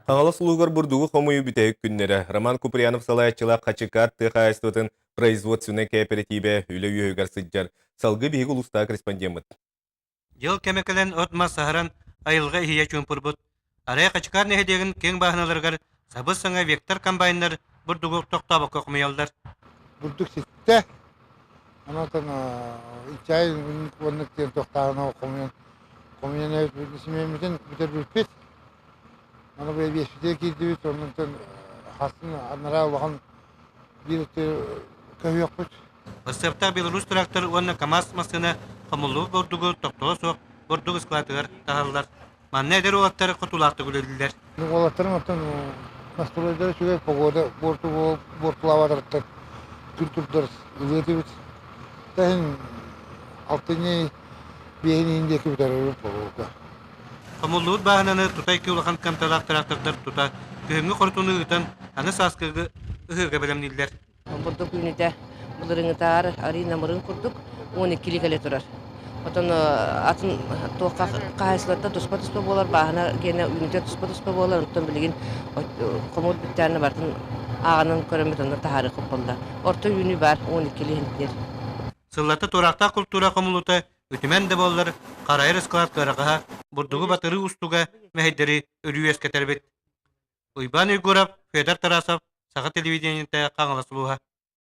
Аңалы сулугар бурдугу хомую бүтәйік күннері. Роман Куприянов салаятчыла қачыкат тыхайстытын производственный кооперативе үлі үйігар сыджар. Салғы бейгі ұлыста корреспондент. Жыл кемекелен отма сахаран айылға ихия чумпурбут. Арай қачкар нехедеген кең бахыналаргар сабыз саңа вектор комбайндар бурдугу тоқтабы көкмеялдар. Бурдук сетте. Анатан ичай оннуктен тоқтағына оқымын. Коммен өт семеймізден бүтер бүлпет. Аны бұл бешпете кейді бүт, оннуктен хасын анара оған бірікті көйек бүт. Бастапта Беларусь трактор онна КамАЗ машина қамылу бурдугу тоқтоо соқ бурдуг складыгар тағалдар. Манна эдер олаттары құтулақты күлелділер. Олаттарым аттан настройлары шүгер погода бортулавадырыттар. Күртүрдір үлеті бүт. Тәхін алтыне бейін индекі бүтер өріп болуға. Қамылуыт бағынаны тутай кеулақан камталақ трактордар тута көңі құртуны ұтан аны сасқығы ұғырға білімнелдер. Бурдук үнүтэ булырыңытаар арина мырын курдук 12 келе турар. Отон атын тоққа қайсылатта туспа болар, бағына гене үнүтэ туспа болар, оттон билигин комод биттәрне бартын ағанын көрөмөтөнө тахары кыппылда. Орто үнү бар 12 келе. Сыллаты турақта культура қамылуыты үтімен де болар, қарайыр скалат қарақаға, бурдугу батыры устуға мәхеддері өрі өскетер бет. Уйбан Үйгуров, Федор Тарасов, Саға телевидениеті қаңыласы бұға.